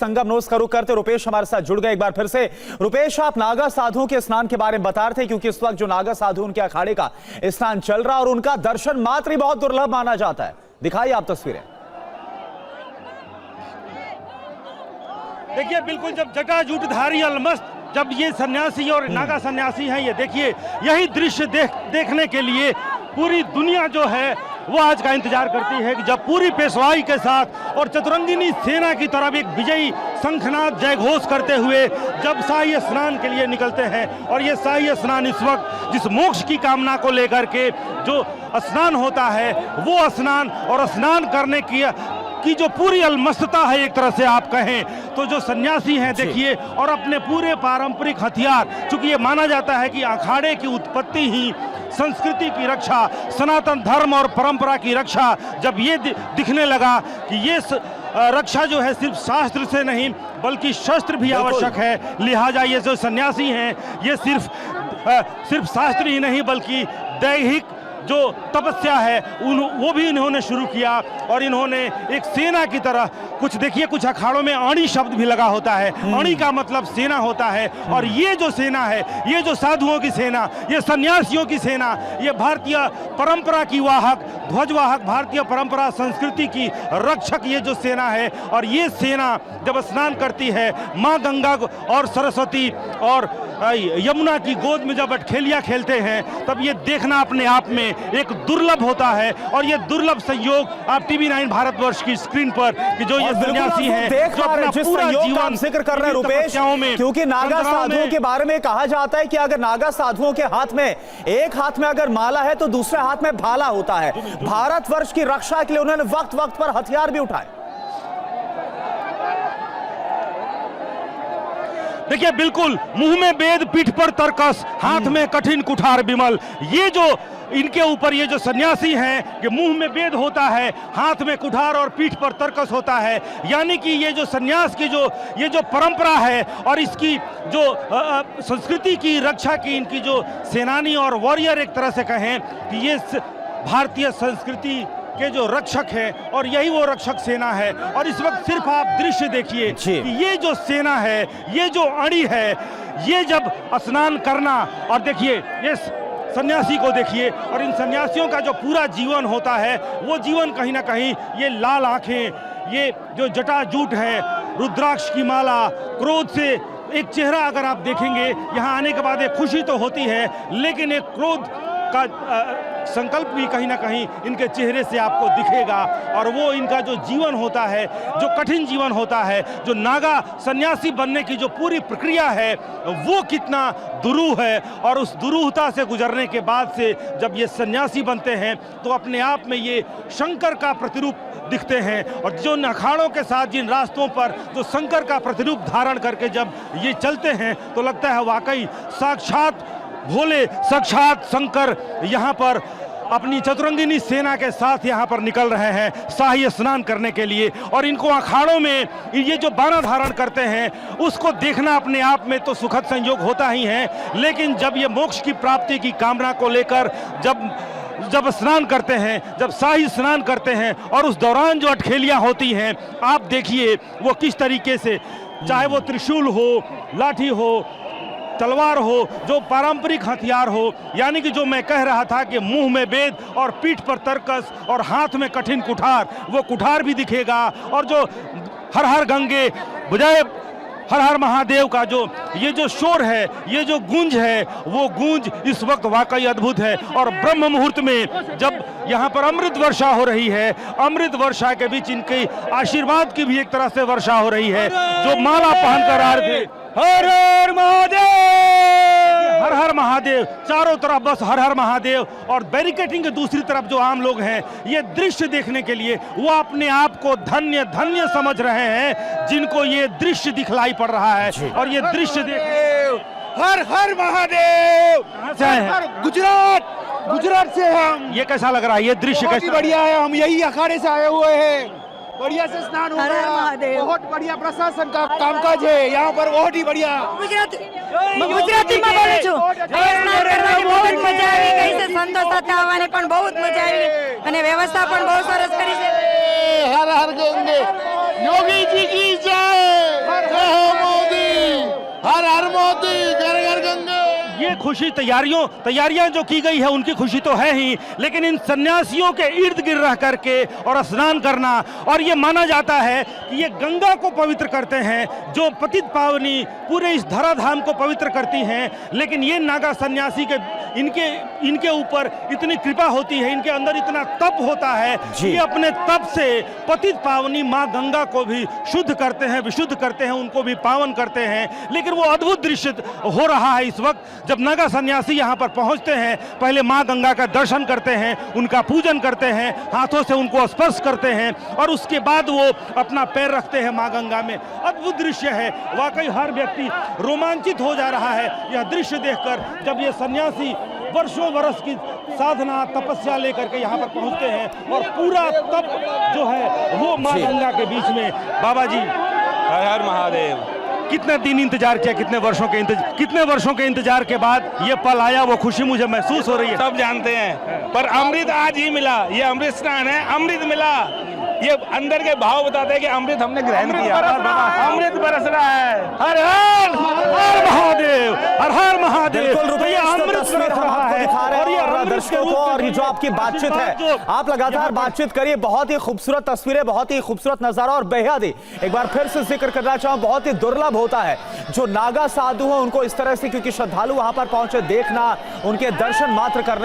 संगम nose का रुख करते रुपेश हमारे साथ जुड़ गए एक बार फिर से। रुपेश, आप नागा साधुओं के स्नान के बारे में बता रहे थे, क्योंकि इस वक्त जो नागा साधु उनके अखाड़े का स्नान चल रहा और उनका दर्शन मात्र ही बहुत दुर्लभ माना जाता है। दिखाइए आप तस्वीरें। देखिए, बिल्कुल जब जटाजूटधारी अलमस्त जब ये सन्यासी और नागा सन्यासी हैं, ये देखिए, यही दृश्य देखने के लिए पूरी दुनिया जो है वो आज का इंतजार करती है कि जब पूरी पेशवाई के साथ और चतुरंगिनी सेना की तरफ एक विजयी शंखनाद जयघोष करते हुए जब शाही स्नान के लिए निकलते हैं। और ये शाही स्नान इस वक्त जिस मोक्ष की कामना को लेकर के जो स्नान होता है, वो स्नान और स्नान करने की जो पूरी अलमस्तता है, एक तरह से आप कहें तो जो सन्यासी हैं देखिए, और अपने पूरे पारंपरिक हथियार, चूंकि ये माना जाता है कि अखाड़े की उत्पत्ति ही संस्कृति की रक्षा, सनातन धर्म और परंपरा की रक्षा, जब ये दिखने लगा कि ये रक्षा जो है सिर्फ शास्त्र से नहीं बल्कि शस्त्र भी आवश्यक है, लिहाजा ये जो सन्यासी हैं ये सिर्फ शास्त्र ही नहीं बल्कि दैहिक जो तपस्या है वो भी इन्होंने शुरू किया। और इन्होंने एक सेना की तरह कुछ देखिए, कुछ अखाड़ों में अणी शब्द भी लगा होता है। अणी का मतलब सेना होता है। और ये जो सेना है, ये जो साधुओं की सेना, ये सन्यासियों की सेना, ये भारतीय परंपरा की वाहक, ध्वजवाहक, भारतीय परंपरा संस्कृति की रक्षक ये जो सेना है। और ये सेना जब स्नान करती है, माँ गंगा और सरस्वती और यमुना की गोद में जब अटखेलियां खेलते हैं, तब ये देखना अपने आप में एक दुर्लभ होता है। और ये दुर्लभ संयोग आप टीवी 9 भारतवर्ष की स्क्रीन पर कि जो ये सन्यासी हैं जो अपना पूरा जीवन जिक्र कर रहे हैं रुपेश, क्योंकि नागा साधुओं के बारे में कहा जाता है कि अगर नागा साधुओं के हाथ में एक हाथ में अगर माला है तो दूसरे हाथ में भाला होता है। भारतवर्ष की रक्षा के लिए उन्होंने वक्त वक्त पर हथियार भी उठाए। देखिए, बिल्कुल मुंह में वेद, पीठ पर तरकस, हाथ में कठिन कुठार बिमल। ये जो इनके ऊपर ये जो सन्यासी हैं कि मुंह में वेद होता है, हाथ में कुठार और पीठ पर तरकस होता है, यानी कि ये जो सन्यास की ये जो परंपरा है और इसकी जो संस्कृति की रक्षा की इनकी जो सेनानी और वॉरियर एक तरह से कहें कि ये भारतीय संस्कृति के जो रक्षक है और यही वो रक्षक सेना है। और इस वक्त सिर्फ आप दृश्य देखिए कि ये जो सेना है, ये जो अड़ी है, ये जब स्नान करना, और देखिए ये सन्यासी को देखिए, और इन सन्यासियों का जो पूरा जीवन होता है वो जीवन कहीं ना कहीं ये लाल आंखें, ये जो जटाजूट है, रुद्राक्ष की माला, क्रोध से एक चेहरा अगर आप देखेंगे यहाँ आने के बाद एक खुशी तो होती है, लेकिन एक क्रोध का संकल्प भी कहीं ना कहीं इनके चेहरे से आपको दिखेगा। और वो इनका जो जीवन होता है, जो कठिन जीवन होता है, जो नागा सन्यासी बनने की जो पूरी प्रक्रिया है, वो कितना दुरूह है। और उस दुरूहता से गुजरने के बाद से जब ये सन्यासी बनते हैं तो अपने आप में ये शंकर का प्रतिरूप दिखते हैं। और जो अखाड़ों के साथ जिन रास्तों पर जो शंकर का प्रतिरूप धारण करके जब ये चलते हैं तो लगता है वाकई साक्षात भोले, साक्षात शंकर यहाँ पर अपनी चतुरंगिनी सेना के साथ यहाँ पर निकल रहे हैं शाही स्नान करने के लिए। और इनको अखाड़ों में ये जो बाना धारण करते हैं उसको देखना अपने आप में तो सुखद संयोग होता ही है, लेकिन जब ये मोक्ष की प्राप्ति की कामना को लेकर जब स्नान करते हैं, जब शाही स्नान करते हैं, और उस दौरान जो अटखेलियां होती हैं, आप देखिए वो किस तरीके से, चाहे वो त्रिशूल हो, लाठी हो, तलवार हो, जो पारंपरिक हथियार हो, यानी कि जो मैं कह रहा था कि मुंह में वेद और पीठ पर तरकस और हाथ में कठिन कुठार, वो कुठार भी दिखेगा। और जो हर हर गंगे बजाय हर हर महादेव का जो ये जो शोर है, ये जो गूंज है, वो गूंज इस वक्त वाकई अद्भुत है। और ब्रह्म मुहूर्त में जब यहाँ पर अमृत वर्षा हो रही है, अमृत वर्षा के बीच इनके आशीर्वाद की भी एक तरह से वर्षा हो रही है। जो माला पहनकर आ रहे थे, हर हर महादेव, हर हर महादेव, चारों तरफ बस हर हर महादेव। और बैरिकेटिंग के दूसरी तरफ जो आम लोग हैं, ये दृश्य देखने के लिए वो अपने आप को धन्य धन्य समझ रहे हैं जिनको ये दृश्य दिखलाई पड़ रहा है। और ये दृश्य हर हर महादेव, हर गुजरात से हम। ये कैसा लग रहा है, ये दृश्य कैसा? बढ़िया है, हम यही अखाड़े से आए हुए हैं, बढ़िया से स्नान हो रहा है, बहुत बढ़िया प्रशासन का कामकाज है यहाँ पर, बहुत ही बढ़िया। गुजराती में बोलूं છું સ્નાન કરવાની बहुत મજા આવી ગઈ છે, સંતો સાથે આવવાની પણ बहुत મજા આવી અને વ્યવસ્થા પણ बहुत સરસ કરી છે। हर हर गंगे, योगी जी की जय। ये खुशी तैयारियां जो की गई है उनकी खुशी तो है ही, लेकिन इन सन्यासियों के इर्द गिर्द रह करके और स्नान करना, और ये माना जाता है कि ये गंगा को पवित्र करते हैं, जो पतित पावनी पूरे इस धराधाम को पवित्र करती हैं। लेकिन ये नागा सन्यासी के इनके ऊपर इतनी कृपा होती है, इनके अंदर इतना तप होता है कि अपने तप से पतित पावनी माँ गंगा को भी शुद्ध करते हैं, विशुद्ध करते हैं, उनको भी पावन करते हैं। लेकिन वो अद्भुत दृश्य हो रहा है इस वक्त, जब नागा सन्यासी यहाँ पर पहुँचते हैं, पहले माँ गंगा का दर्शन करते हैं, उनका पूजन करते हैं, हाथों से उनको स्पर्श करते हैं, और उसके बाद वो अपना पैर रखते हैं माँ गंगा में। अद्भुत दृश्य है, वाकई हर व्यक्ति रोमांचित हो जा रहा है यह दृश्य देखकर, जब ये सन्यासी वर्षों बरस की साधना तपस्या लेकर के यहाँ पर पहुँचते हैं और पूरा तप जो है वो माँ गंगा के बीच में। बाबा जी, हर हर महादेव। कितने दिन इंतजार किया, कितने वर्षों के इंतजार के बाद ये पल आया, वो खुशी मुझे महसूस हो रही है। सब जानते हैं, पर अमृत आज ही मिला। ये अमृत स्नान है, अमृत मिला। ये अंदर के भाव बताते हैं कि अमृत हमने ग्रहण किया, अमृत बरस रहा है। हर हर महादेव, हर हर महादेव। बिल्कुल, ये अमृत तस्वीर हम आपको दिखा रहे हैं और दर्शकों को, और ये जो आपकी बातचीत है, आप लगातार बातचीत करिए। बहुत ही खूबसूरत तस्वीरें, बहुत ही खूबसूरत नजारा, और बेहद ही एक बार फिर से जिक्र करना चाहूँ, बहुत ही दुर्लभ होता है जो नागा साधु हैं उनको इस तरह से, क्योंकि श्रद्धालु वहां पर पहुंचे देखना, उनके दर्शन मात्र करने